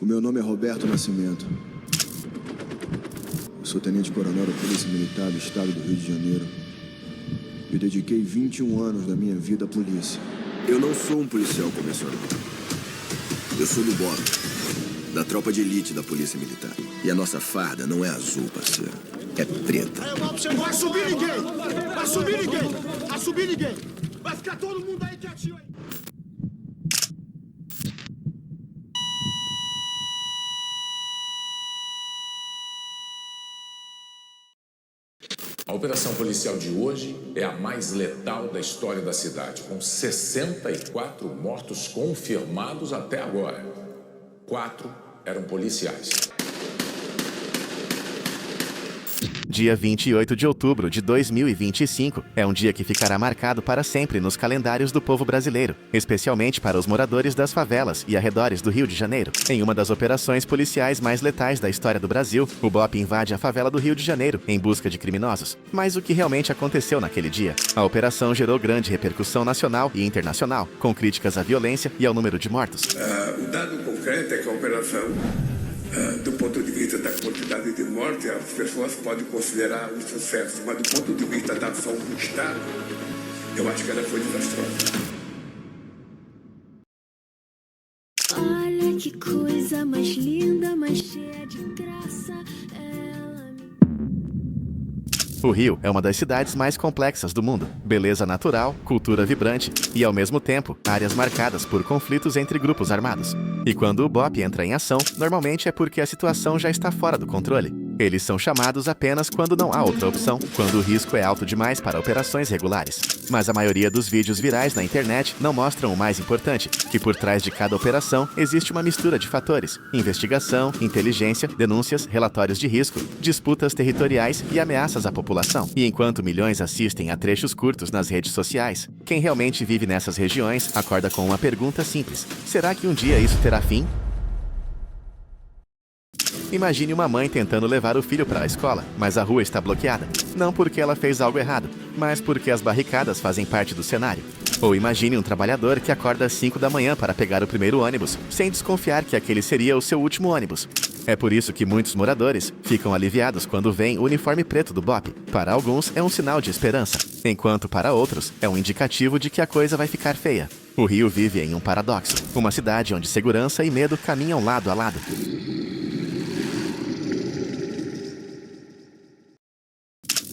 meu nome é Roberto Nascimento. Eu sou tenente-coronel da Polícia Militar do Estado do Rio de Janeiro. Eu dediquei 21 anos da minha vida à polícia. Eu não sou um policial convencional. Eu sou do BOP, da tropa de elite da Polícia Militar. E a nossa farda não é azul, parceiro. É preta. Não vai subir ninguém! Vai subir ninguém! Vai subir ninguém! Vai ficar todo mundo aí quietinho aí! A operação policial de hoje é a mais letal da história da cidade, com 64 mortos confirmados até agora. 4 eram policiais. Dia 28 de outubro de 2025 é um dia que ficará marcado para sempre nos calendários do povo brasileiro, especialmente para os moradores das favelas e arredores do Rio de Janeiro. Em uma das operações policiais mais letais da história do Brasil, o BOP invade a favela do Rio de Janeiro em busca de criminosos. Mas o que realmente aconteceu naquele dia? A operação gerou grande repercussão nacional e internacional, com críticas à violência e ao número de mortos. O dado concreto é que a operação, do ponto de vista da quantidade de mortes, as pessoas podem considerar um sucesso, mas do ponto de vista da ação do Estado, eu acho que ela foi desastrosa. Olha que coisa mais linda, mais cheia de graça. O Rio é uma das cidades mais complexas do mundo. Beleza natural, cultura vibrante e, ao mesmo tempo, áreas marcadas por conflitos entre grupos armados. E quando o BOP entra em ação, normalmente é porque a situação já está fora do controle. Eles são chamados apenas quando não há outra opção, quando o risco é alto demais para operações regulares. Mas a maioria dos vídeos virais na internet não mostram o mais importante, que por trás de cada operação existe uma mistura de fatores: investigação, inteligência, denúncias, relatórios de risco, disputas territoriais e ameaças à população. E enquanto milhões assistem a trechos curtos nas redes sociais, quem realmente vive nessas regiões acorda com uma pergunta simples: será que um dia isso terá fim? Imagine uma mãe tentando levar o filho para a escola, mas a rua está bloqueada. Não porque ela fez algo errado, mas porque as barricadas fazem parte do cenário. Ou imagine um trabalhador que acorda às 5 da manhã para pegar o primeiro ônibus, sem desconfiar que aquele seria o seu último ônibus. É por isso que muitos moradores ficam aliviados quando veem o uniforme preto do BOP. Para alguns é um sinal de esperança, enquanto para outros é um indicativo de que a coisa vai ficar feia. O Rio vive em um paradoxo, uma cidade onde segurança e medo caminham lado a lado.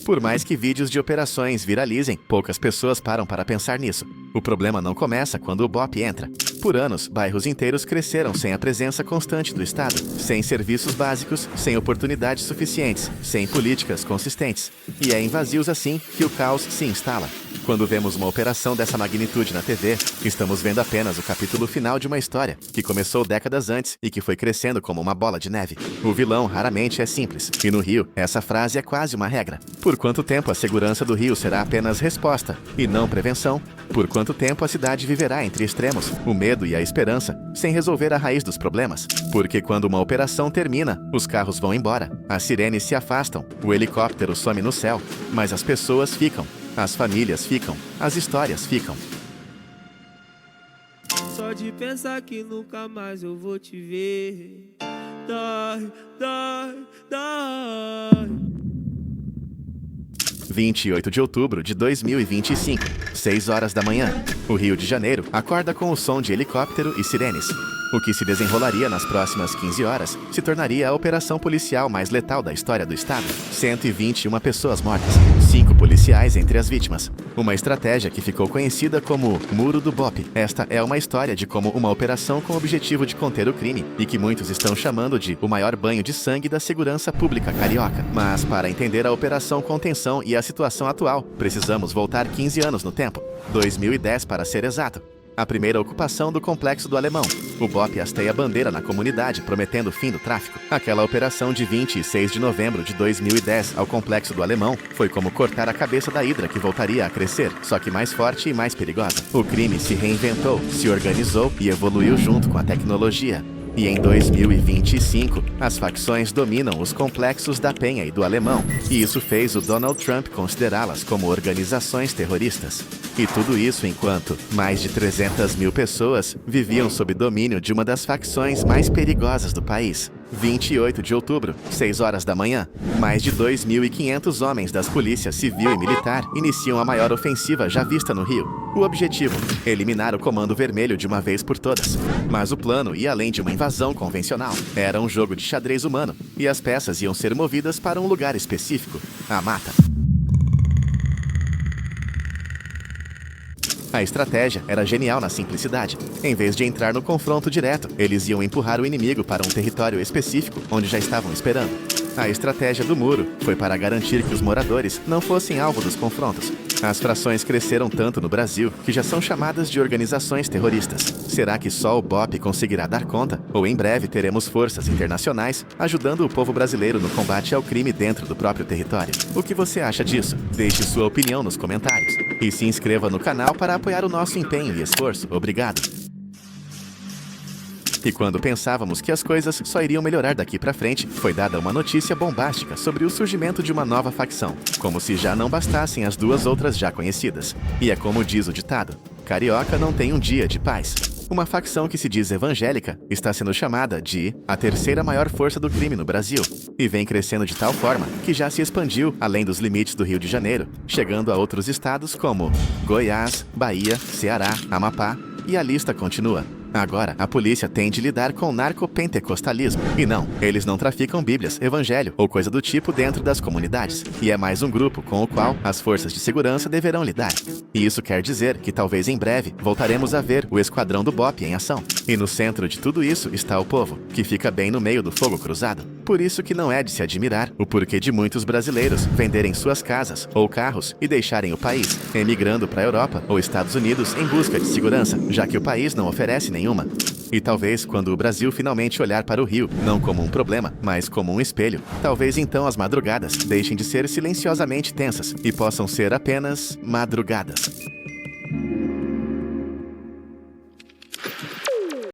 Por mais que vídeos de operações viralizem, poucas pessoas param para pensar nisso. O problema não começa quando o BOP entra. Por anos, bairros inteiros cresceram sem a presença constante do Estado, sem serviços básicos, sem oportunidades suficientes, sem políticas consistentes. E é em vazios assim que o caos se instala. Quando vemos uma operação dessa magnitude na TV, estamos vendo apenas o capítulo final de uma história que começou décadas antes e que foi crescendo como uma bola de neve. O vilão raramente é simples, e no Rio, essa frase é quase uma regra. Por quanto tempo a segurança do Rio será apenas resposta e não prevenção? Por quanto tempo a cidade viverá entre extremos, o medo e a esperança, sem resolver a raiz dos problemas? Porque quando uma operação termina, os carros vão embora, as sirenes se afastam, o helicóptero some no céu, mas as pessoas ficam, as famílias ficam, as histórias ficam. Só de pensar que nunca mais eu vou te ver, dói, dói, dói. 28 de outubro de 2025, 6 horas da manhã. O Rio de Janeiro acorda com o som de helicóptero e sirenes. O que se desenrolaria nas próximas 15 horas se tornaria a operação policial mais letal da história do Estado. 121 pessoas mortas, 5 policiais entre as vítimas. Uma estratégia que ficou conhecida como Muro do BOP. Esta é uma história de como uma operação com o objetivo de conter o crime e que muitos estão chamando de o maior banho de sangue da segurança pública carioca. Mas para entender a operação Contenção e a situação atual, precisamos voltar 15 anos no tempo. 2010 para ser exato. A primeira ocupação do Complexo do Alemão. O BOP hasteia a bandeira na comunidade, prometendo o fim do tráfico. Aquela operação de 26 de novembro de 2010 ao Complexo do Alemão foi como cortar a cabeça da hidra que voltaria a crescer, só que mais forte e mais perigosa. O crime se reinventou, se organizou e evoluiu junto com a tecnologia. E em 2025, as facções dominam os complexos da Penha e do Alemão, e isso fez o Donald Trump considerá-las como organizações terroristas. E tudo isso enquanto mais de 300 mil pessoas viviam sob domínio de uma das facções mais perigosas do país. 28 de outubro, 6 horas da manhã, mais de 2.500 homens das polícias civil e militar iniciam a maior ofensiva já vista no Rio. O objetivo: eliminar o Comando Vermelho de uma vez por todas. Mas o plano ia além de uma invasão convencional. Era um jogo de xadrez humano, e as peças iam ser movidas para um lugar específico: a mata. A estratégia era genial na simplicidade. Em vez de entrar no confronto direto, eles iam empurrar o inimigo para um território específico, onde já estavam esperando. A estratégia do muro foi para garantir que os moradores não fossem alvo dos confrontos. As frações cresceram tanto no Brasil que já são chamadas de organizações terroristas. Será que só o BOPE conseguirá dar conta? Ou em breve teremos forças internacionais ajudando o povo brasileiro no combate ao crime dentro do próprio território? O que você acha disso? Deixe sua opinião nos comentários. E se inscreva no canal para apoiar o nosso empenho e esforço. Obrigado! E quando pensávamos que as coisas só iriam melhorar daqui pra frente, foi dada uma notícia bombástica sobre o surgimento de uma nova facção, como se já não bastassem as duas outras já conhecidas. E é como diz o ditado: carioca não tem um dia de paz. Uma facção que se diz evangélica está sendo chamada de a terceira maior força do crime no Brasil, e vem crescendo de tal forma que já se expandiu além dos limites do Rio de Janeiro, chegando a outros estados como Goiás, Bahia, Ceará, Amapá, e a lista continua. Agora, a polícia tem de lidar com narcopentecostalismo. E não, eles não traficam bíblias, evangelho ou coisa do tipo dentro das comunidades. E é mais um grupo com o qual as forças de segurança deverão lidar. E isso quer dizer que talvez em breve voltaremos a ver o esquadrão do BOPE em ação. E no centro de tudo isso está o povo, que fica bem no meio do fogo cruzado. Por isso que não é de se admirar o porquê de muitos brasileiros venderem suas casas ou carros e deixarem o país, emigrando para a Europa ou Estados Unidos em busca de segurança, já que o país não oferece nenhuma. E talvez, quando o Brasil finalmente olhar para o Rio, não como um problema, mas como um espelho, talvez então as madrugadas deixem de ser silenciosamente tensas e possam ser apenas madrugadas.